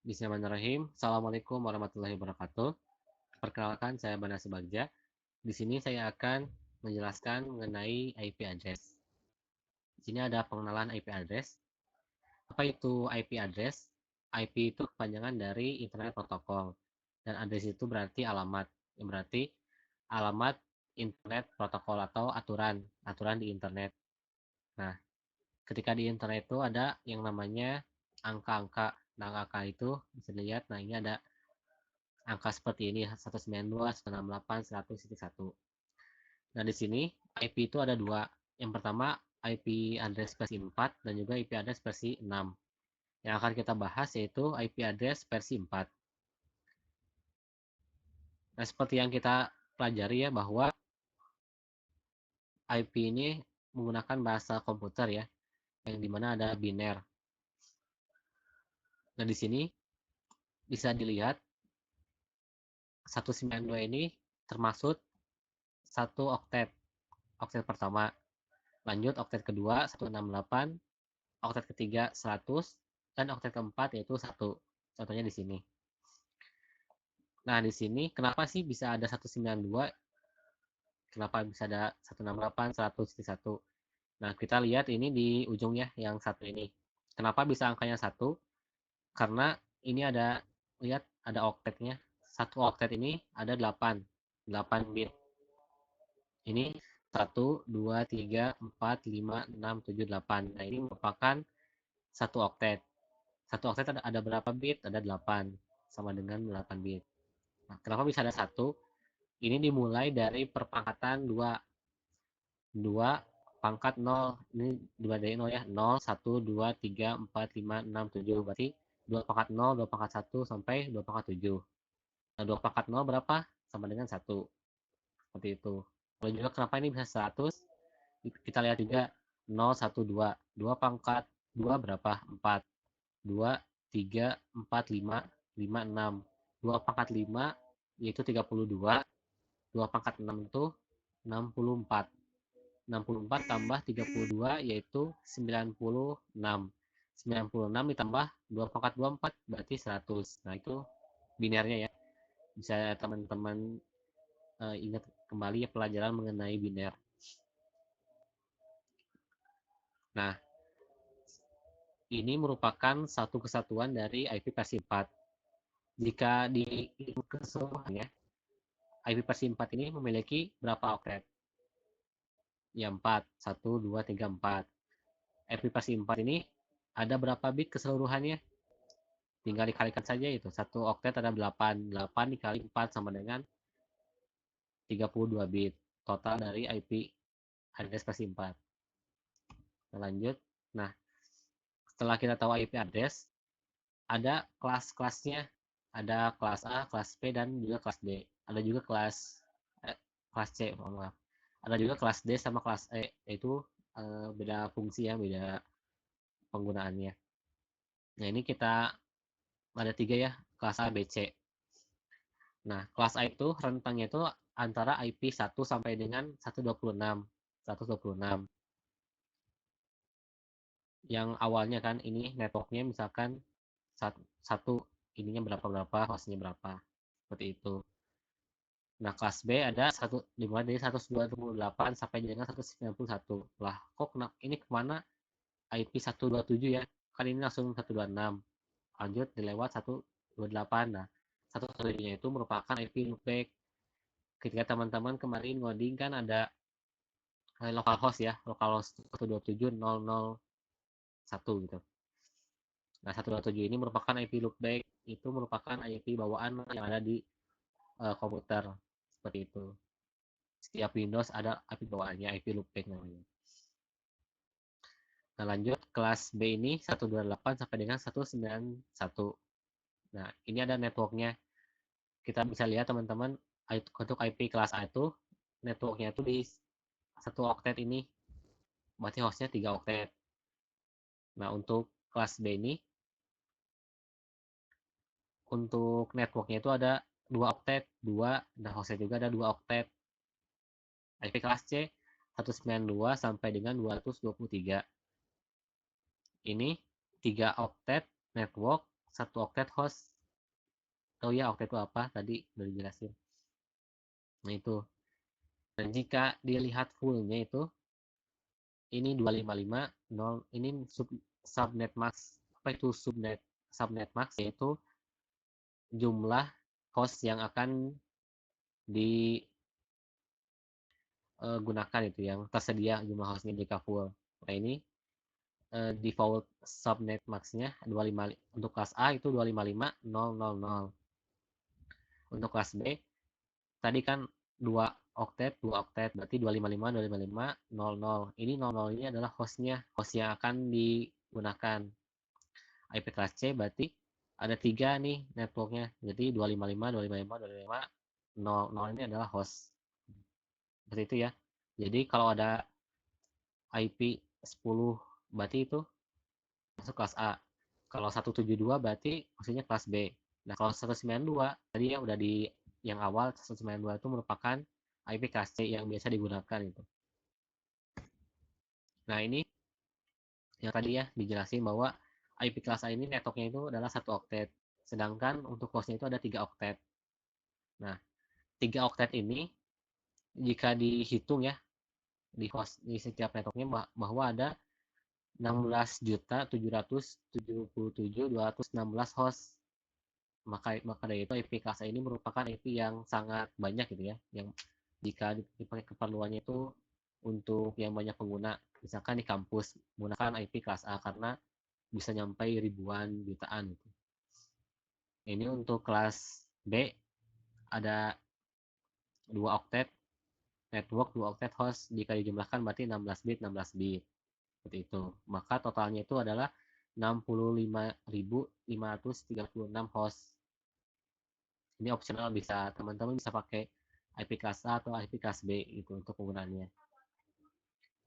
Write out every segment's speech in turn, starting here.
Bismillahirrahmanirrahim. Assalamualaikum warahmatullahi wabarakatuh. Perkenalkan, saya Bana Subagja. Di sini saya akan menjelaskan mengenai IP address. Di sini ada pengenalan IP address. Apa itu IP address? IP itu kepanjangan dari Internet Protocol. Dan address itu berarti alamat. Yang berarti alamat Internet Protokol atau aturan di Internet. Nah, ketika di Internet itu ada yang namanya angka-angka. Nah, angka itu bisa dilihat. Nah, ini ada angka seperti ini 192, 168, 100.1. Nah, di sini IP itu ada dua. Yang pertama IP address versi 4 dan juga IP address versi 6. Yang akan kita bahas yaitu IP address versi 4. Nah, seperti yang kita pelajari ya bahwa IP ini menggunakan bahasa komputer ya, yang dimana ada biner. Nah, di sini bisa dilihat 192 ini termasuk satu oktet. Oktet pertama, lanjut oktet kedua 168, oktet ketiga 100, dan oktet keempat yaitu 1. Contohnya di sini. Nah, di sini kenapa sih bisa ada 192? Kenapa bisa ada 168, 100, 1? Nah, kita lihat ini di ujungnya yang satu ini. Kenapa bisa angkanya 1? Karena ini ada, lihat ada oktetnya. Satu oktet ini ada 8 bit. Ini 1, 2, 3, 4, 5, 6, 7, 8. Nah, ini merupakan satu oktet. Satu oktet ada berapa bit? Ada 8, sama dengan 8 bit. Nah, kenapa bisa ada 1? Ini dimulai dari perpangkatan 2. 2 pangkat 0. Ini dua dari 0 ya. 0, 1, 2, 3, 4, 5, 6, 7. Berarti 2 pangkat 0, 2 pangkat 1, sampai 2 pangkat 7. Nah, 2 pangkat 0 berapa? Sama dengan 1. Seperti itu. Lalu juga kenapa ini bisa 100? Kita lihat juga 0, 1, 2. 2 pangkat 2 berapa? 4. 2, 3, 4, 5, 5, 6. 2 pangkat 5 yaitu 32. 2 pangkat 6 itu 64. 64 tambah 32 yaitu 96. 96 ditambah 2 pangkat 24 berarti 100. Nah, itu binernya ya. Bisa teman-teman ingat kembali ya pelajaran mengenai biner. Nah, ini merupakan satu kesatuan dari IP versi 4. Jika di keseluruhannya, IP versi 4 ini memiliki berapa oktet? Ya 4. 1, 2, 3, 4. IP versi 4 ini ada berapa bit keseluruhannya? Tinggal dikalikan saja itu. Satu oktet ada 8. 8 dikali 4 sama dengan 32 bit. Total dari IP address versi 4. Nah, lanjut. Nah, setelah kita tahu IP address, ada kelas-kelasnya. Ada kelas A, kelas B, dan juga kelas D. Ada juga kelas C, maaf. Ada juga kelas D sama kelas E, yaitu beda fungsi ya, beda penggunaannya. Nah, ini kita ada 3 ya, kelas A, B, C. Nah, kelas A itu rentangnya itu antara IP 1 sampai dengan 126. 126. Yang awalnya kan ini networknya misalkan satu ininya berapa-berapa, hostnya berapa. Seperti itu. Nah, kelas B ada dimulai dari 128 sampai dengan 191. Lah, kok ini kemana IP 127 ya? Kan ini langsung 126. Lanjut dilewat 128. Nah, 127-nya itu merupakan IP loopback. Ketika teman-teman kemarin ngoding kan ada localhost ya, localhost 127.0.0.1 gitu. Nah, 127 ini merupakan IP loopback, itu merupakan IP bawaan yang ada di komputer. Seperti itu. Setiap Windows ada IP bawaannya, IP loopback namanya. Nah, lanjut kelas B ini 128 sampai dengan 191. Nah, ini ada networknya. Kita bisa lihat teman-teman, untuk IP kelas A itu networknya itu di satu oktet ini. Berarti hostnya 3 oktet. Nah, untuk kelas B ini, untuk networknya itu ada 2 oktet, 2, dan hostnya juga ada 2 oktet. IP kelas C 192 sampai dengan 223. Ini 3 oktet network 1 oktet host. Tahu ya oktet itu apa? Tadi udah dijelasin. Nah itu. Dan jika dilihat fullnya itu, ini 255.0, ini subnet max. Apa itu subnet max? Yaitu jumlah host yang akan digunakan itu, yang tersedia jumlah hostnya jika full. Nah ini default subnet maxnya 25, untuk kelas A itu 255.000. Untuk kelas B tadi kan 2 oktet berarti 255.255.00. Ini 00 ini adalah host yang akan digunakan. IP kelas C berarti ada 3 nih networknya, jadi 255.255.255.00 ini adalah host, seperti itu ya. Jadi kalau ada IP 10 berarti itu masuk kelas A. Kalau 172 berarti maksudnya kelas B. Nah, kalau 192 tadi yang udah di yang awal, 192 itu merupakan IP kelas C yang biasa digunakan itu. Nah, ini yang tadi ya dijelasin bahwa IP kelas A ini networknya itu adalah 1 oktet. Sedangkan untuk hostnya itu ada 3 oktet. Nah, 3 oktet ini jika dihitung ya di host di setiap networknya bahwa ada 16.777.216 host. Maka dari itu IP kelas A ini merupakan IP yang sangat banyak gitu ya, yang jika dipakai keperluannya itu untuk yang banyak pengguna, misalkan di kampus menggunakan IP kelas A karena bisa nyampai ribuan jutaan gitu. Ini untuk kelas B ada 2 oktet network, 2 oktet host, jika dijumlahkan berarti 16 bit 16 bit seperti itu. Maka totalnya itu adalah 65.536 host. Ini opsional, bisa teman-teman bisa pakai IP kelas A atau IP kelas B itu untuk penggunaannya.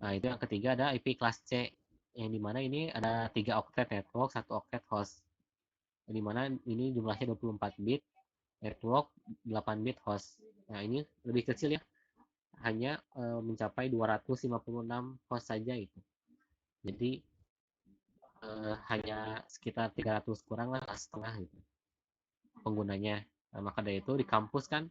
Nah, itu yang ketiga ada IP kelas C, yang dimana ini ada 3 oktet network, 1 oktet host. Yang dimana ini jumlahnya 24 bit network, 8 bit host. Nah, ini lebih kecil ya, hanya mencapai 256 host saja itu. Jadi hanya sekitar 300 kurang lah, setengah gitu penggunanya. Nah, maka dari itu di kampus kan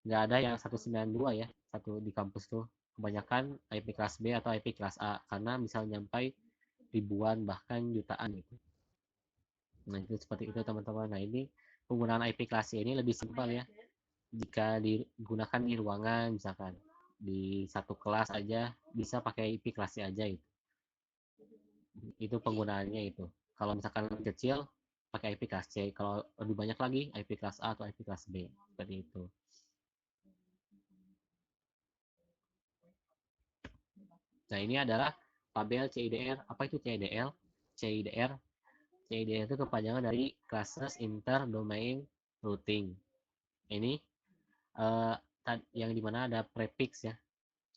nggak ada yang 192 ya, satu di kampus tuh kebanyakan IP kelas B atau IP kelas A karena bisa nyampai ribuan bahkan jutaan gitu. Nah itu seperti itu teman-teman. Nah ini penggunaan IP kelas C ini lebih simpel ya, jika digunakan di ruangan misalkan di satu kelas aja bisa pakai IP kelas C aja itu penggunaannya itu. Kalau misalkan lebih kecil pakai IP kelas C, kalau lebih banyak lagi IP kelas A atau IP kelas B seperti itu. Nah, ini adalah tabel CIDR. Apa itu CIDR? CIDR. CIDR itu kepanjangan dari Classes Inter Domain Routing. Ini uh, yang dimana ada prefix ya.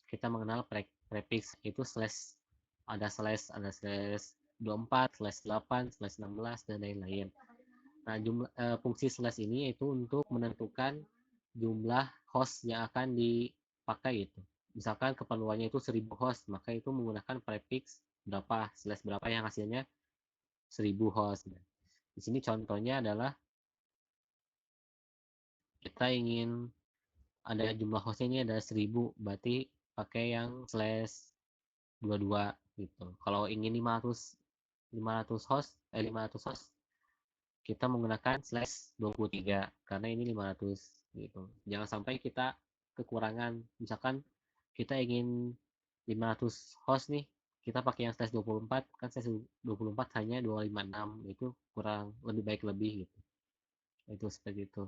Kita mengenal prefix itu slash, ada slash 24, slash 8, slash 16 dan lain-lain. Nah, fungsi slash ini itu untuk menentukan jumlah host yang akan dipakai itu. Misalkan keperluannya itu 1000 host, maka itu menggunakan prefix berapa, slash berapa yang hasilnya 1000 host. Di sini contohnya adalah kita ingin ada jumlah hostnya ini ada 1000, berarti pakai yang slash 22 gitu. Kalau ingin 500 host, 500 host, kita menggunakan slash 23 karena ini 500 gitu. Jangan sampai kita kekurangan, misalkan kita ingin 500 host nih, kita pakai yang slash 24, kan slash 24 hanya 256, itu kurang, lebih baik lebih gitu. Itu seperti itu.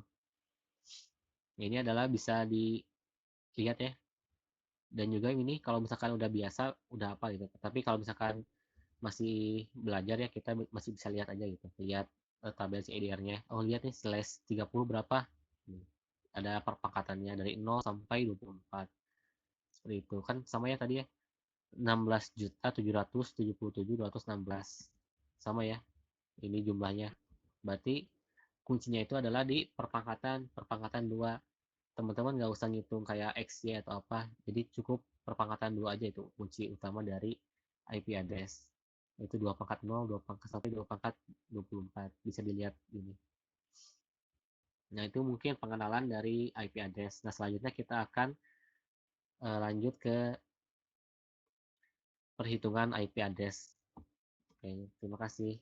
Ini adalah bisa dilihat ya. Dan juga ini kalau misalkan udah biasa, udah apa gitu. Tapi kalau misalkan masih belajar ya, kita masih bisa lihat aja gitu. Lihat tabel CIDR-nya. Oh, lihat nih slash 30 berapa. Ada perpangkatannya dari 0 sampai 24. Seperti itu. Kan sama ya tadi ya. 16.777.216. Sama ya. Ini jumlahnya. Berarti kuncinya itu adalah di perpangkatan 2. Teman-teman nggak usah ngitung kayak X, Y, atau apa. Jadi cukup perpangkatan 2 aja itu kunci utama dari IP address. Itu 2 pangkat 0, 2 pangkat 1, 2 pangkat 24 bisa dilihat ini. Nah, itu mungkin pengenalan dari IP address. Nah, selanjutnya kita akan lanjut ke perhitungan IP address. Oke, terima kasih.